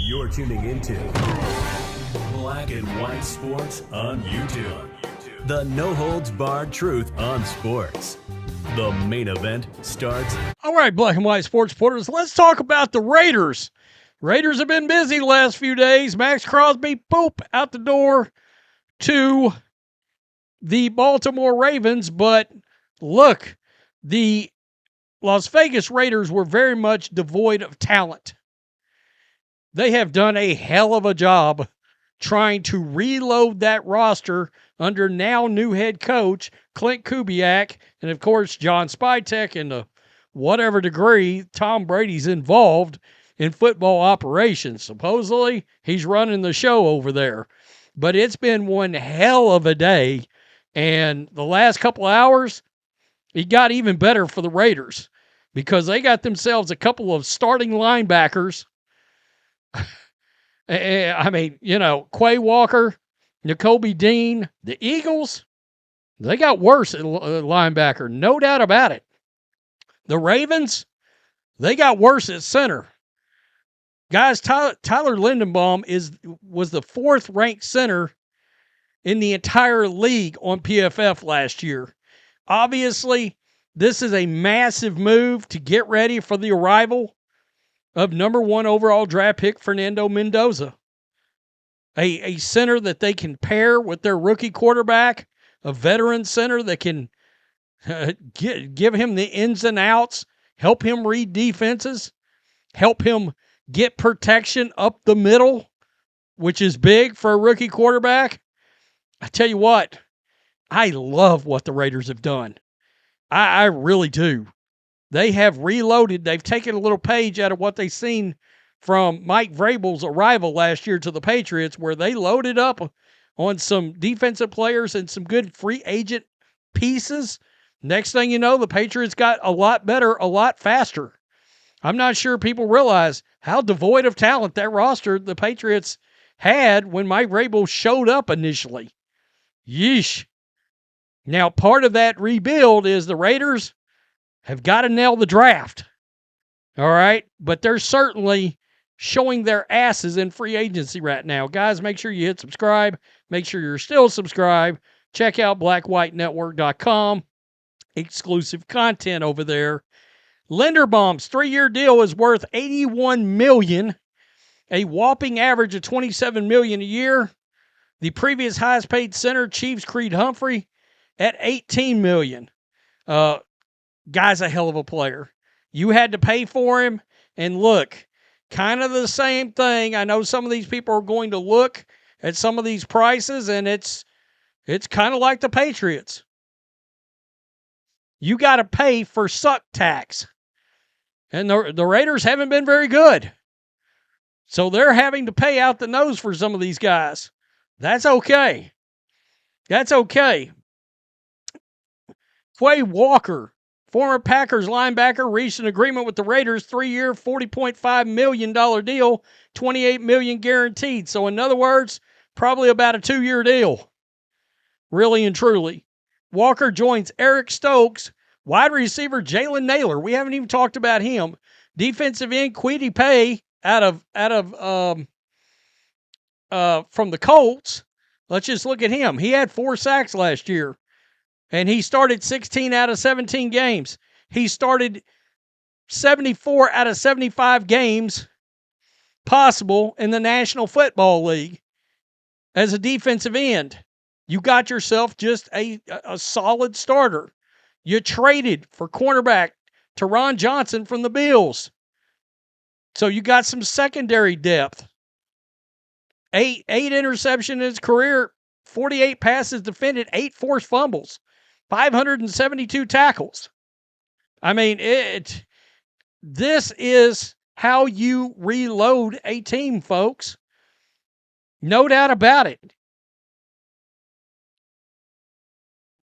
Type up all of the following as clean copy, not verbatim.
You're tuning into Black and White Sports on YouTube. The no-holds-barred truth on sports. The main event starts. All right, Black and White Sports supporters, let's talk about the Raiders. Raiders have been busy the last few days. Max Crosby, boop, out the door to the Baltimore Ravens. But look, the Las Vegas Raiders were very much devoid of talent. They have done a hell of a job trying to reload that roster under now new head coach Clint Kubiak, and of course John Spytek, and to whatever degree Tom Brady's involved in football operations. Supposedly he's running the show over there, but it's been one hell of a day, and the last couple of hours it got even better for the Raiders because they got themselves a couple of starting linebackers. I mean, Quay Walker, Nakobe Dean, the Eagles, they got worse at linebacker, no doubt about it. The Ravens, they got worse at center. Guys, Tyler Linderbaum was the fourth-ranked center in the entire league on PFF last year. Obviously, this is a massive move to get ready for the arrival of number 1 overall draft pick Fernando Mendoza, a center that they can pair with their rookie quarterback, a veteran center that can give him the ins and outs, help him read defenses, help him get protection up the middle, which is big for a rookie quarterback. I tell you what, I love what the Raiders have done. I really do. They have reloaded. They've taken a little page out of what they've seen from Mike Vrabel's arrival last year to the Patriots, where they loaded up on some defensive players and some good free agent pieces. Next thing you know, the Patriots got a lot better, a lot faster. I'm not sure people realize how devoid of talent that roster the Patriots had when Mike Vrabel showed up initially. Yeesh. Now, part of that rebuild is the Raiders have got to nail the draft. All right? But they're certainly showing their asses in free agency right now. Guys, make sure you hit subscribe. Make sure you're still subscribed. Check out blackwhitenetwork.com. Exclusive content over there. Linderbaum's 3-year deal is worth $81 million, a whopping average of $27 million a year. The previous highest paid center, Chiefs Creed Humphrey, at $18 million. Guy's a hell of a player. You had to pay for him. And look, kind of the same thing. I know some of these people are going to look at some of these prices, and it's kind of like the Patriots. You got to pay for suck tax. And the Raiders haven't been very good. So they're having to pay out the nose for some of these guys. That's okay. That's okay. Quay Walker, former Packers linebacker, reached an agreement with the Raiders, 3-year, $40.5 million deal, $28 million guaranteed. So in other words, probably about a 2-year deal. Really and truly. Walker joins Eric Stokes, wide receiver Jailen Nailor. We haven't even talked about him. Defensive end Quay from the Colts. Let's just look at him. He had 4 sacks last year. And he started 16 out of 17 games. He started 74 out of 75 games possible in the National Football League as a defensive end. You got yourself just a solid starter. You traded for cornerback Taron Johnson from the Bills. So you got some secondary depth. 8 interceptions in his career, 48 passes defended, 8 forced fumbles. 572 tackles. I mean, this is how you reload a team, folks. No doubt about it.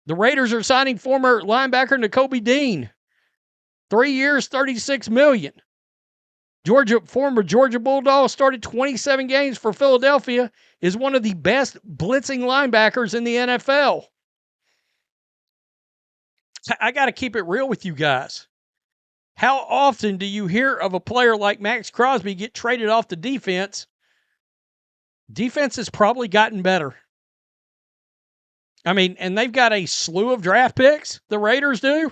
The Raiders are signing former linebacker Nakobe Dean. 3 years, $36 million. Former Georgia Bulldog, started 27 games for Philadelphia, is one of the best blitzing linebackers in the NFL. I got to keep it real with you guys. How often do you hear of a player like Max Crosby get traded off the defense Defense has probably gotten better. I mean, and they've got a slew of draft picks, the Raiders do.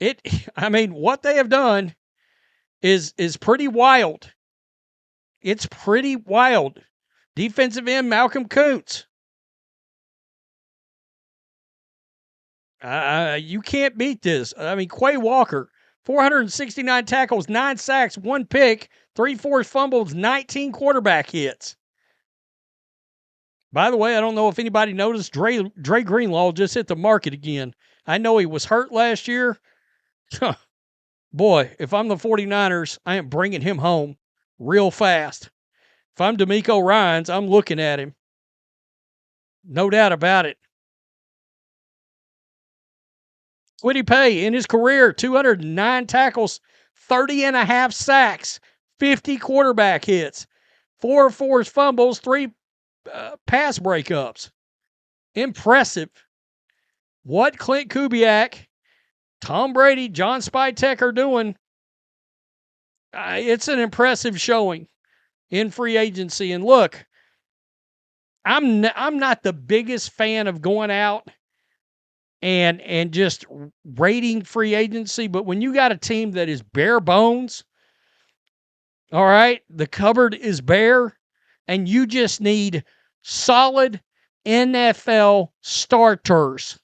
What they have done is pretty wild. It's pretty wild. Defensive end Malcolm Kuntz. You can't beat this. I mean, Quay Walker, 469 tackles, 9 sacks, 1 pick, 3 forced fumbles, 19 quarterback hits. By the way, I don't know if anybody noticed, Dre Greenlaw just hit the market again. I know he was hurt last year. Boy, if I'm the 49ers, I am bringing him home real fast. If I'm DeMeco Ryans, I'm looking at him. No doubt about it. Quay in his career, 209 tackles, 30.5 sacks, 50 quarterback hits, 4 forced fumbles, 3 pass breakups. Impressive. What Clint Kubiak, Tom Brady, John Spytek are doing, it's an impressive showing in free agency. And look, I'm not the biggest fan of going out and just rating free agency, but when you got a team that is bare bones, all right, the cupboard is bare, and you just need solid NFL starters.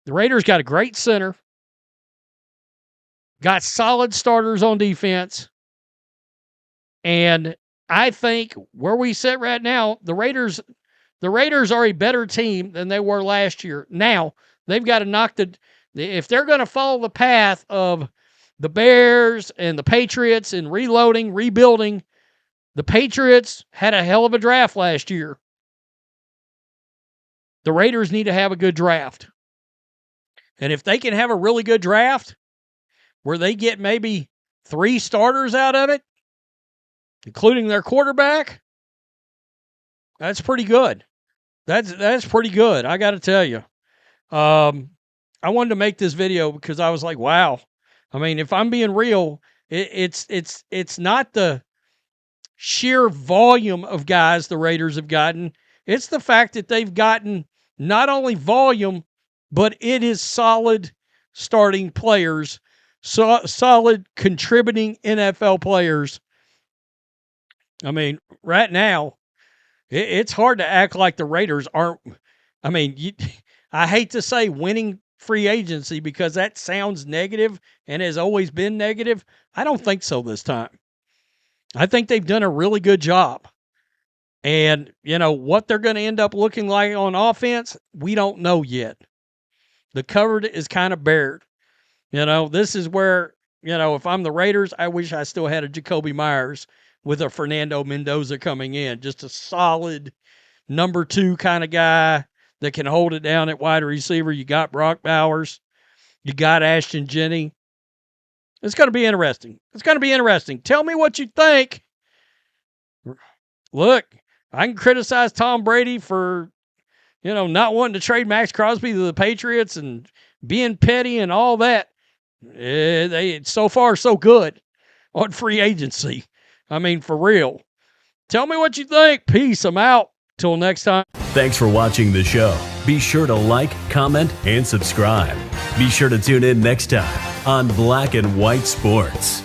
The Raiders got a great center, got solid starters on defense, and I think where we sit right now, the Raiders are a better team than they were last year. Now, they've got to if they're going to follow the path of the Bears and the Patriots and reloading, rebuilding, the Patriots had a hell of a draft last year. The Raiders need to have a good draft. And if they can have a really good draft where they get maybe 3 starters out of it, including their quarterback, that's pretty good. That's pretty good, I got to tell you. I wanted to make this video because I was like, wow. I mean, if I'm being real, it's not the sheer volume of guys the Raiders have gotten. It's the fact that they've gotten not only volume, but it is solid starting players, solid contributing NFL players. I mean, right now, it's hard to act like the Raiders aren't. I mean, I hate to say winning free agency because that sounds negative and has always been negative. I don't think so this time. I think they've done a really good job. And, what they're going to end up looking like on offense, we don't know yet. The cupboard is kind of bared. This is where, if I'm the Raiders, I wish I still had a Jacoby Myers with a Fernando Mendoza coming in. Just a solid number 2 kind of guy that can hold it down at wide receiver. You got Brock Bowers. You got Ashton Jennings. It's going to be interesting. Tell me what you think. Look, I can criticize Tom Brady for, not wanting to trade Max Crosby to the Patriots and being petty and all that. So far, so good on free agency. I mean, for real. Tell me what you think. Peace. I'm out. Till next time. Thanks for watching the show. Be sure to like, comment, and subscribe. Be sure to tune in next time on Black and White Sports.